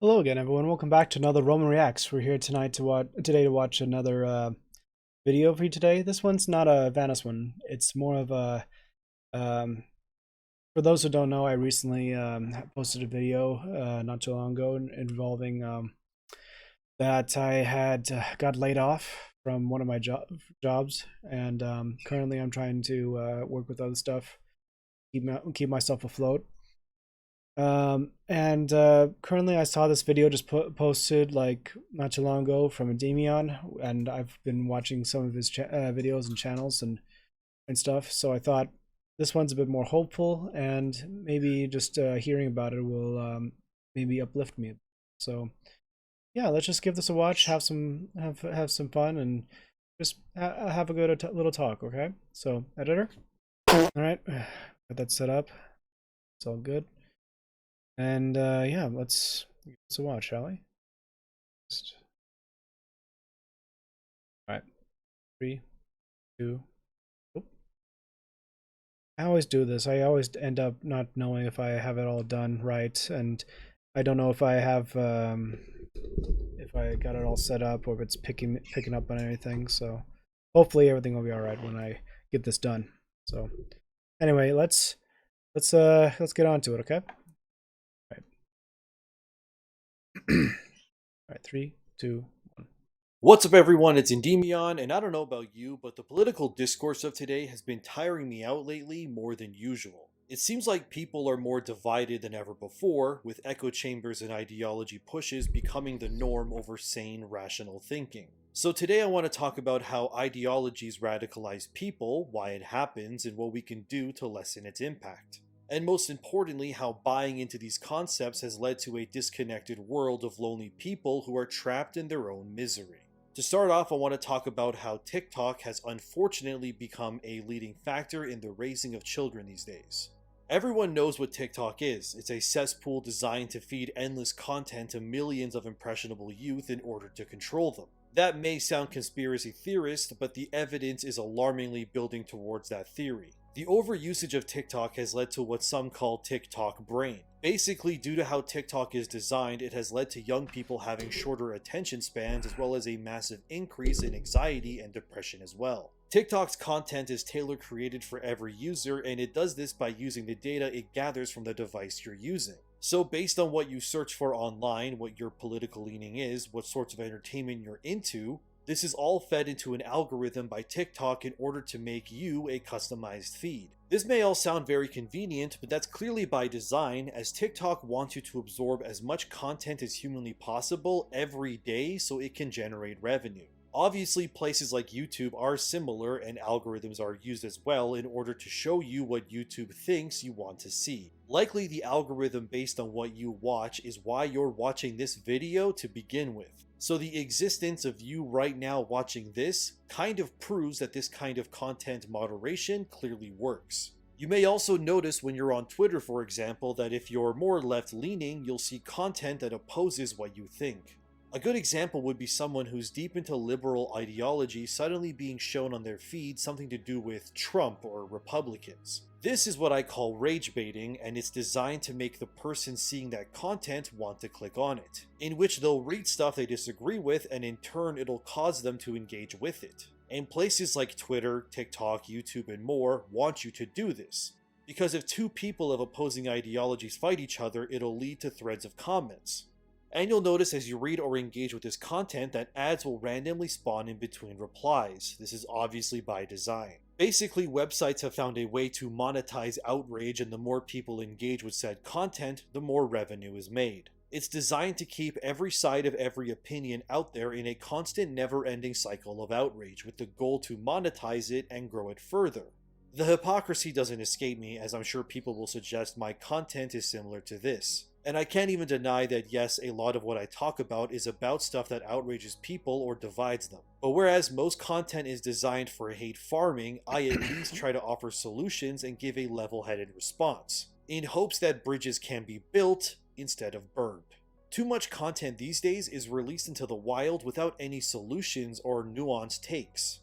Hello again, everyone. Welcome back to another Roman Reacts. We're here today to watch another video for you today. This one's not a Vanis one. It's more of a. Um, for those who don't know, I recently posted a video not too long ago involving that I had got laid off from one of my jobs, and currently I'm trying to work with other stuff, keep myself afloat. And currently I saw this video just posted like not too long ago from Endymion, and I've been watching some of his videos and channels and stuff. So I thought this one's a bit more hopeful, and maybe just hearing about it will maybe uplift me. So yeah, let's just give this a watch, have some fun, and just have a good little talk. Okay. So editor, all right, got that set up. It's all good. And yeah, let's watch, shall we? All right, three, two. Oh. I always do this. I always end up not knowing if I have it all done right, and I don't know if I got it all set up or if it's picking up on anything. So hopefully everything will be all right when I get this done. So anyway, let's get on to it, okay? All right. All right, three, two. What's up, everyone? It's Endymion, and I don't know about you, but the political discourse of today has been tiring me out lately more than usual. It seems like people are more divided than ever before, with echo chambers and ideology pushes becoming the norm over sane, rational thinking. So today I want to talk about how ideologies radicalize people, why it happens, and what we can do to lessen its impact. And most importantly, how buying into these concepts has led to a disconnected world of lonely people who are trapped in their own misery. To start off, I want to talk about how TikTok has unfortunately become a leading factor in the raising of children these days. Everyone knows what TikTok is. It's a cesspool designed to feed endless content to millions of impressionable youth in order to control them. That may sound conspiracy theorist, but the evidence is alarmingly building towards that theory. The overusage of TikTok has led to what some call TikTok brain. Basically, due to how TikTok is designed, it has led to young people having shorter attention spans as well as a massive increase in anxiety and depression as well. TikTok's content is tailor created for every user, and it does this by using the data it gathers from the device you're using. So based on what you search for online, what your political leaning is, what sorts of entertainment you're into, this is all fed into an algorithm by TikTok in order to make you a customized feed. This may all sound very convenient, but that's clearly by design, as TikTok wants you to absorb as much content as humanly possible every day so it can generate revenue. Obviously, places like YouTube are similar, and algorithms are used as well in order to show you what YouTube thinks you want to see. Likely, the algorithm based on what you watch is why you're watching this video to begin with. So the existence of you right now watching this kind of proves that this kind of content moderation clearly works. You may also notice when you're on Twitter, for example, that if you're more left-leaning, you'll see content that opposes what you think. A good example would be someone who's deep into liberal ideology suddenly being shown on their feed something to do with Trump or Republicans. This is what I call rage baiting, and it's designed to make the person seeing that content want to click on it, in which they'll read stuff they disagree with, and in turn it'll cause them to engage with it. And places like Twitter, TikTok, YouTube, and more want you to do this. Because if two people of opposing ideologies fight each other, it'll lead to threads of comments. And you'll notice as you read or engage with this content that ads will randomly spawn in between replies. This is obviously by design. Basically, websites have found a way to monetize outrage, and the more people engage with said content, the more revenue is made. It's designed to keep every side of every opinion out there in a constant never-ending cycle of outrage, with the goal to monetize it and grow it further. The hypocrisy doesn't escape me, as I'm sure people will suggest my content is similar to this. And I can't even deny that yes, a lot of what I talk about is about stuff that outrages people or divides them. But whereas most content is designed for hate farming, I at least try to offer solutions and give a level-headed response, in hopes that bridges can be built instead of burned. Too much content these days is released into the wild without any solutions or nuanced takes.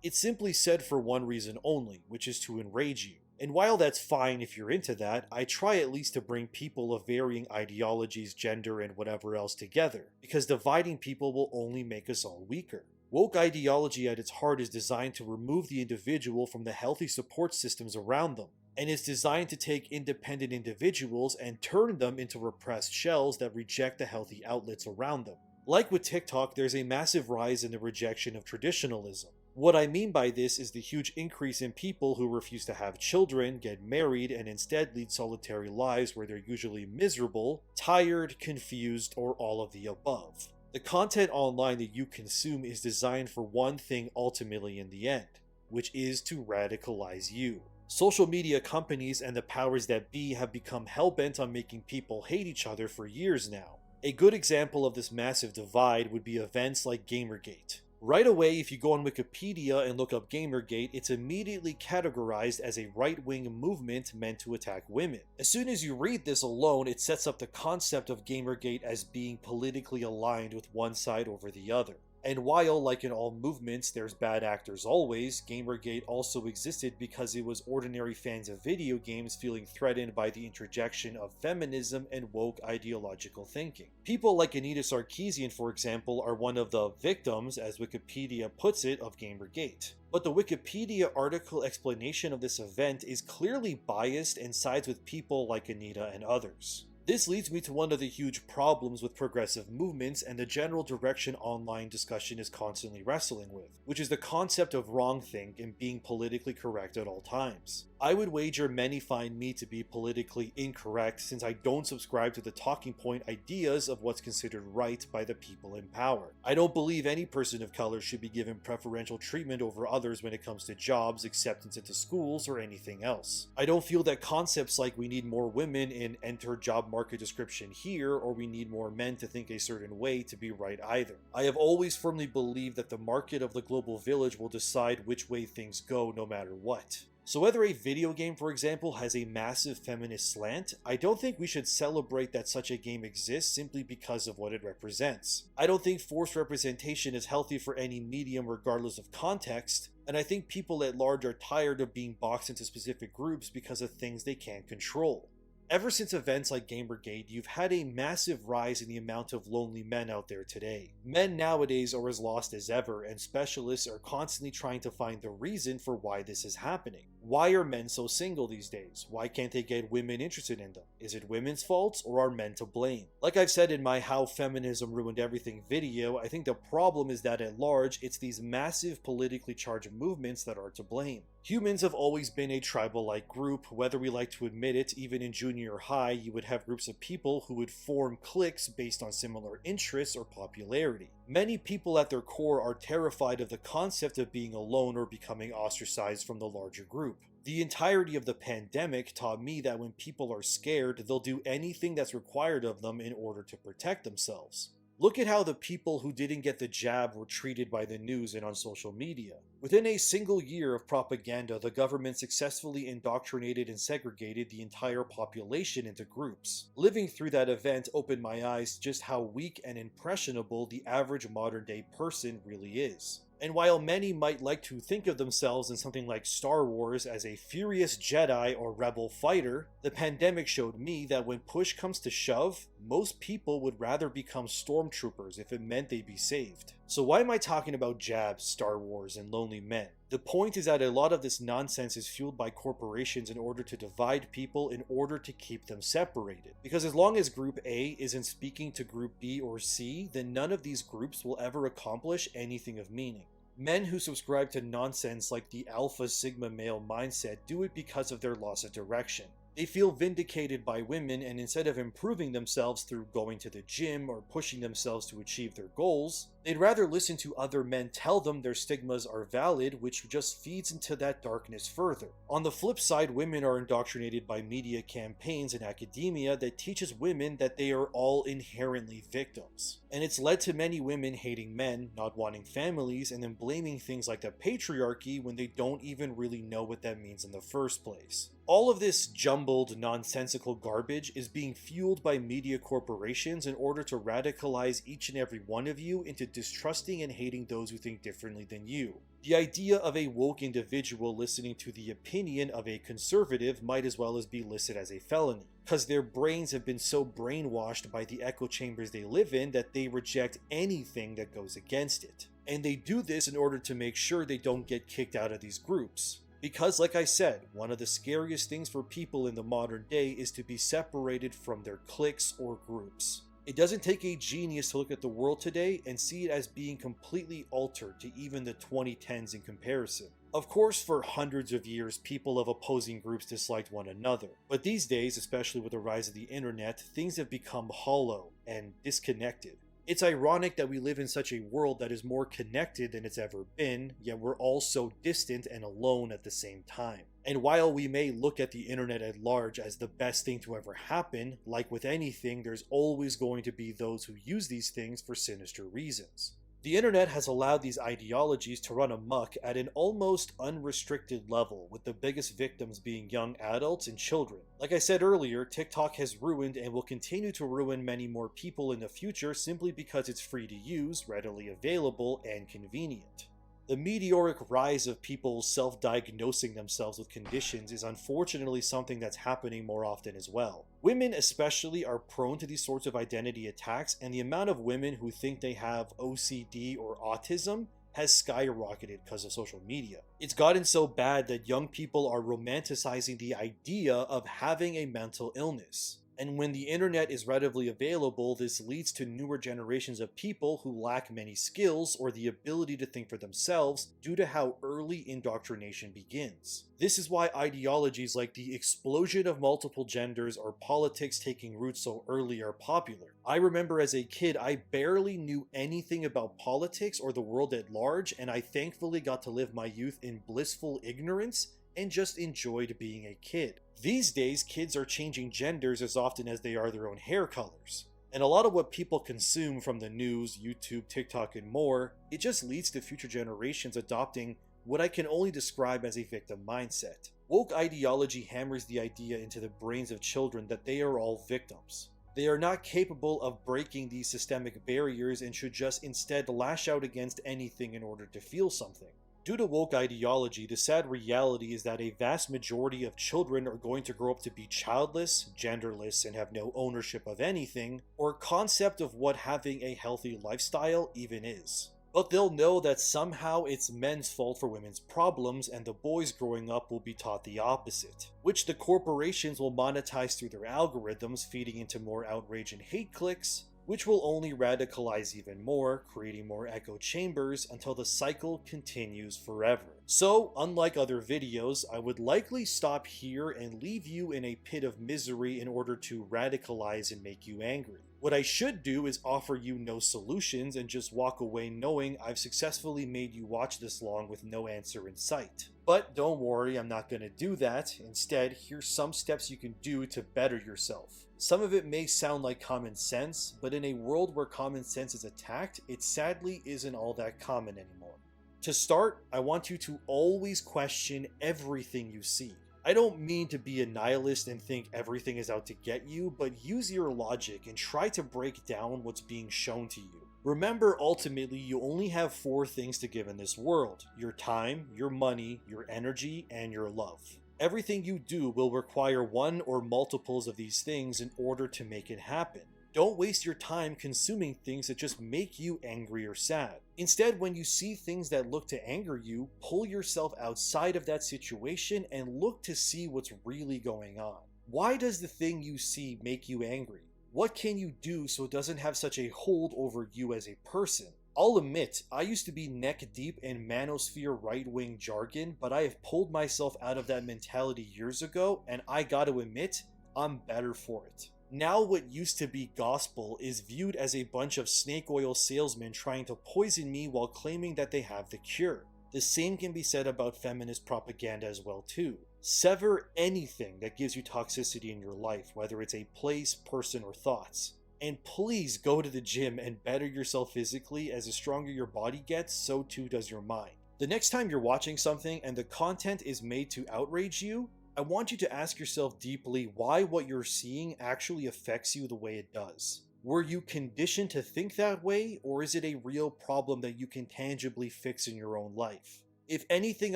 It's simply said for one reason only, which is to enrage you. And while that's fine if you're into that, I try at least to bring people of varying ideologies, gender, and whatever else together, because dividing people will only make us all weaker. Woke ideology at its heart is designed to remove the individual from the healthy support systems around them, and is designed to take independent individuals and turn them into repressed shells that reject the healthy outlets around them. Like with TikTok, there's a massive rise in the rejection of traditionalism. What I mean by this is the huge increase in people who refuse to have children, get married, and instead lead solitary lives where they're usually miserable, tired, confused, or all of the above. The content online that you consume is designed for one thing ultimately in the end, which is to radicalize you. Social media companies and the powers that be have become hell-bent on making people hate each other for years now. A good example of this massive divide would be events like Gamergate. Right away, if you go on Wikipedia and look up Gamergate, it's immediately categorized as a right-wing movement meant to attack women. As soon as you read this alone, it sets up the concept of Gamergate as being politically aligned with one side over the other. And while, like in all movements, there's bad actors always, Gamergate also existed because it was ordinary fans of video games feeling threatened by the interjection of feminism and woke ideological thinking. People like Anita Sarkeesian, for example, are one of the victims, as Wikipedia puts it, of Gamergate. But the Wikipedia article explanation of this event is clearly biased and sides with people like Anita and others. This leads me to one of the huge problems with progressive movements and the general direction online discussion is constantly wrestling with, which is the concept of wrongthink and being politically correct at all times. I would wager many find me to be politically incorrect since I don't subscribe to the talking point ideas of what's considered right by the people in power. I don't believe any person of color should be given preferential treatment over others when it comes to jobs, acceptance into schools, or anything else. I don't feel that concepts like we need more women in enter job market description here or we need more men to think a certain way to be right either. I have always firmly believed that the market of the global village will decide which way things go no matter what. So whether a video game, for example, has a massive feminist slant, I don't think we should celebrate that such a game exists simply because of what it represents. I don't think forced representation is healthy for any medium regardless of context, and I think people at large are tired of being boxed into specific groups because of things they can't control. Ever since events like Gamergate, you've had a massive rise in the amount of lonely men out there today. Men nowadays are as lost as ever, and specialists are constantly trying to find the reason for why this is happening. Why are men so single these days? Why can't they get women interested in them? Is it women's faults or are men to blame? Like I've said in my How Feminism Ruined Everything video, I think the problem is that at large, it's these massive politically charged movements that are to blame. Humans have always been a tribal-like group. Whether we like to admit it, even in junior high, you would have groups of people who would form cliques based on similar interests or popularity. Many people at their core are terrified of the concept of being alone or becoming ostracized from the larger group. The entirety of the pandemic taught me that when people are scared, they'll do anything that's required of them in order to protect themselves. Look at how the people who didn't get the jab were treated by the news and on social media. Within a single year of propaganda, the government successfully indoctrinated and segregated the entire population into groups. Living through that event opened my eyes to just how weak and impressionable the average modern-day person really is. And while many might like to think of themselves in something like Star Wars as a furious Jedi or rebel fighter, the pandemic showed me that when push comes to shove, most people would rather become stormtroopers if it meant they'd be saved. So why am I talking about jabs, Star Wars, and lonely men? The point is that a lot of this nonsense is fueled by corporations in order to divide people in order to keep them separated. Because as long as Group A isn't speaking to Group B or C, then none of these groups will ever accomplish anything of meaning. Men who subscribe to nonsense like the alpha sigma male mindset do it because of their loss of direction. They feel vindicated by women, and instead of improving themselves through going to the gym or pushing themselves to achieve their goals, they'd rather listen to other men tell them their stigmas are valid, which just feeds into that darkness further. On the flip side, women are indoctrinated by media campaigns and academia that teaches women that they are all inherently victims. And it's led to many women hating men, not wanting families, and then blaming things like the patriarchy when they don't even really know what that means in the first place. All of this jumbled, nonsensical garbage is being fueled by media corporations in order to radicalize each and every one of you into distrusting and hating those who think differently than you. The idea of a woke individual listening to the opinion of a conservative might as well as be listed as a felony, because their brains have been so brainwashed by the echo chambers they live in that they reject anything that goes against it. And they do this in order to make sure they don't get kicked out of these groups. Because, like I said, one of the scariest things for people in the modern day is to be separated from their cliques or groups. It doesn't take a genius to look at the world today and see it as being completely altered to even the 2010s in comparison. Of course, for hundreds of years, people of opposing groups disliked one another. But these days, especially with the rise of the internet, things have become hollow and disconnected. It's ironic that we live in such a world that is more connected than it's ever been, yet we're all so distant and alone at the same time. And while we may look at the internet at large as the best thing to ever happen, like with anything, there's always going to be those who use these things for sinister reasons. The internet has allowed these ideologies to run amok at an almost unrestricted level, with the biggest victims being young adults and children. Like I said earlier, TikTok has ruined and will continue to ruin many more people in the future simply because it's free to use, readily available, and convenient. The meteoric rise of people self-diagnosing themselves with conditions is unfortunately something that's happening more often as well. Women especially are prone to these sorts of identity attacks, and the amount of women who think they have OCD or autism has skyrocketed because of social media. It's gotten so bad that young people are romanticizing the idea of having a mental illness. And when the internet is readily available, this leads to newer generations of people who lack many skills or the ability to think for themselves due to how early indoctrination begins. This is why ideologies like the explosion of multiple genders or politics taking root so early are popular. I remember as a kid, I barely knew anything about politics or the world at large, and I thankfully got to live my youth in blissful ignorance and just enjoyed being a kid. These days, kids are changing genders as often as they are their own hair colors. And a lot of what people consume from the news, YouTube, TikTok, and more, it just leads to future generations adopting what I can only describe as a victim mindset. Woke ideology hammers the idea into the brains of children that they are all victims. They are not capable of breaking these systemic barriers and should just instead lash out against anything in order to feel something. Due to woke ideology, the sad reality is that a vast majority of children are going to grow up to be childless, genderless, and have no ownership of anything, or concept of what having a healthy lifestyle even is. But they'll know that somehow it's men's fault for women's problems, and the boys growing up will be taught the opposite, which the corporations will monetize through their algorithms, feeding into more outrage and hate clicks, which will only radicalize even more, creating more echo chambers until the cycle continues forever. So, unlike other videos, I would likely stop here and leave you in a pit of misery in order to radicalize and make you angry. What I should do is offer you no solutions and just walk away knowing I've successfully made you watch this long with no answer in sight. But don't worry, I'm not going to do that. Instead, here's some steps you can do to better yourself. Some of it may sound like common sense, but in a world where common sense is attacked, it sadly isn't all that common anymore. To start, I want you to always question everything you see. I don't mean to be a nihilist and think everything is out to get you, but use your logic and try to break down what's being shown to you. Remember, ultimately, you only have 4 things to give in this world: your time, your money, your energy, and your love. Everything you do will require one or multiples of these things in order to make it happen. Don't waste your time consuming things that just make you angry or sad. Instead, when you see things that look to anger you, pull yourself outside of that situation and look to see what's really going on. Why does the thing you see make you angry? What can you do so it doesn't have such a hold over you as a person? I'll admit, I used to be neck deep in manosphere right-wing jargon, but I have pulled myself out of that mentality years ago, and I gotta admit, I'm better for it. Now what used to be gospel is viewed as a bunch of snake oil salesmen trying to poison me while claiming that they have the cure. The same can be said about feminist propaganda as well too. Sever anything that gives you toxicity in your life, whether it's a place, person, or thoughts. And please go to the gym and better yourself physically, as the stronger your body gets, so too does your mind. The next time you're watching something and the content is made to outrage you, I want you to ask yourself deeply why what you're seeing actually affects you the way it does. Were you conditioned to think that way, or is it a real problem that you can tangibly fix in your own life? If anything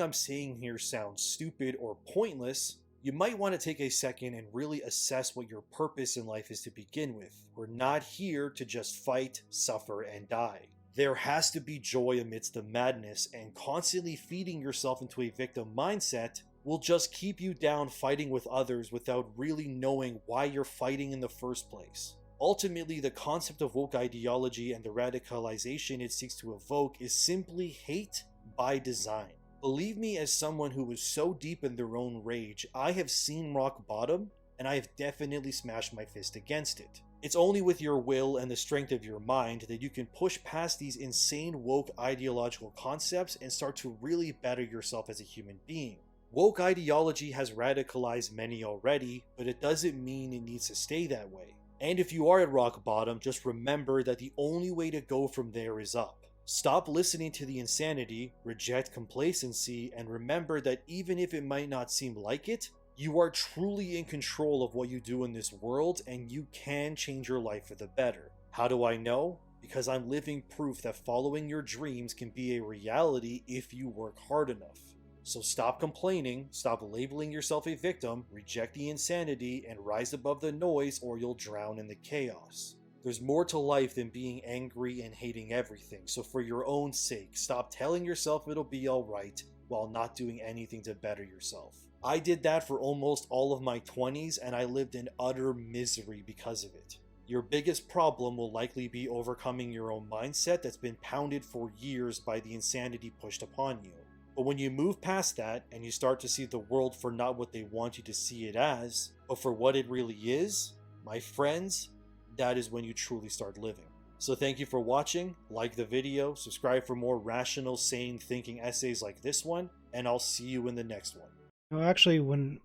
I'm saying here sounds stupid or pointless, you might want to take a second and really assess what your purpose in life is to begin with. We're not here to just fight, suffer, and die. There has to be joy amidst the madness, and constantly feeding yourself into a victim mindset will just keep you down fighting with others without really knowing why you're fighting in the first place. Ultimately, the concept of woke ideology and the radicalization it seeks to evoke is simply hate by design. Believe me, as someone who was so deep in their own rage, I have seen rock bottom, and I have definitely smashed my fist against it. It's only with your will and the strength of your mind that you can push past these insane woke ideological concepts and start to really better yourself as a human being. Woke ideology has radicalized many already, but it doesn't mean it needs to stay that way. And if you are at rock bottom, just remember that the only way to go from there is up. Stop listening to the insanity, reject complacency, and remember that even if it might not seem like it, you are truly in control of what you do in this world, and you can change your life for the better. How do I know? Because I'm living proof that following your dreams can be a reality if you work hard enough. So stop complaining, stop labeling yourself a victim, reject the insanity, and rise above the noise, or you'll drown in the chaos. There's more to life than being angry and hating everything, so for your own sake, stop telling yourself it'll be alright while not doing anything to better yourself. I did that for almost all of my 20s, and I lived in utter misery because of it. Your biggest problem will likely be overcoming your own mindset that's been pounded for years by the insanity pushed upon you. But when you move past that and you start to see the world for not what they want you to see it as, but for what it really is, my friends, that is when you truly start living. So thank you for watching, like the video, subscribe for more rational, sane thinking essays like this one, and I'll see you in the next one. No, actually, when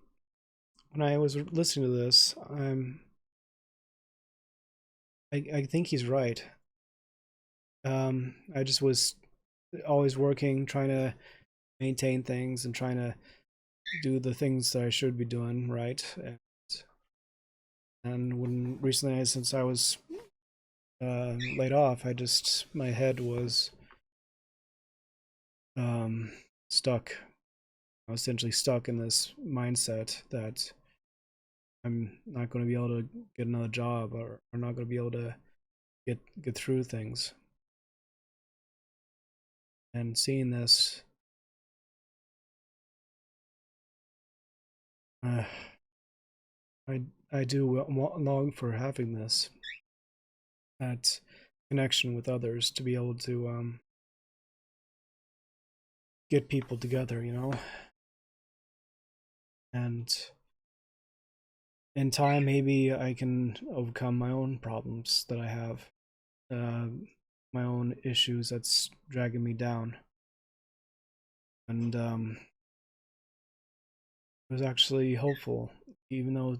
I was listening to this, I think he's right. I just was always working, trying to maintain things and trying to do the things that I should be doing right. And when recently, since I was laid off, my head was stuck. I was essentially stuck in this mindset that I'm not going to be able to get another job, or not going to be able to get through things. And seeing this, I do long for having that connection with others, to be able to get people together, and in time maybe I can overcome my own problems that I have, my own issues that's dragging me down. And it was actually hopeful, even though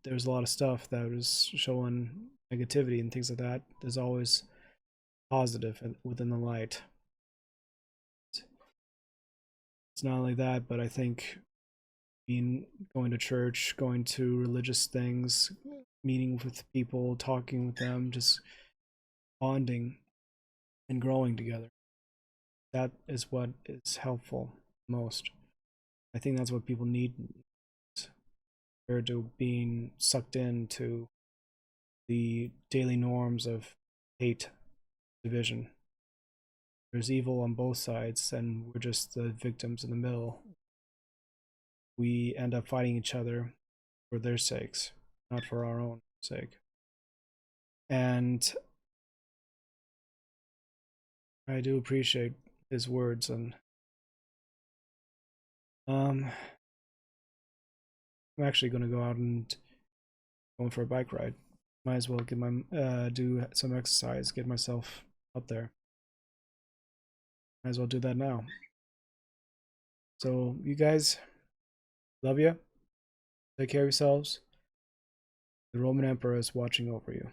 there's a lot of stuff that was showing negativity and things like that. There's always positive within the light. It's not only that, but I think going to church, going to religious things, meeting with people, talking with them, just bonding and growing together, that is what is helpful most. I think that's what people need, compared to being sucked into the daily norms of hate, division. There's evil on both sides, and we're just the victims in the middle. We end up fighting each other for their sakes, not for our own sake. And I do appreciate his words, and I'm actually going to go out and go for a bike ride. Might as well get do some exercise, get myself up there. Might as well do that now. So you guys, love you. Take care of yourselves. The Roman Emperor is watching over you.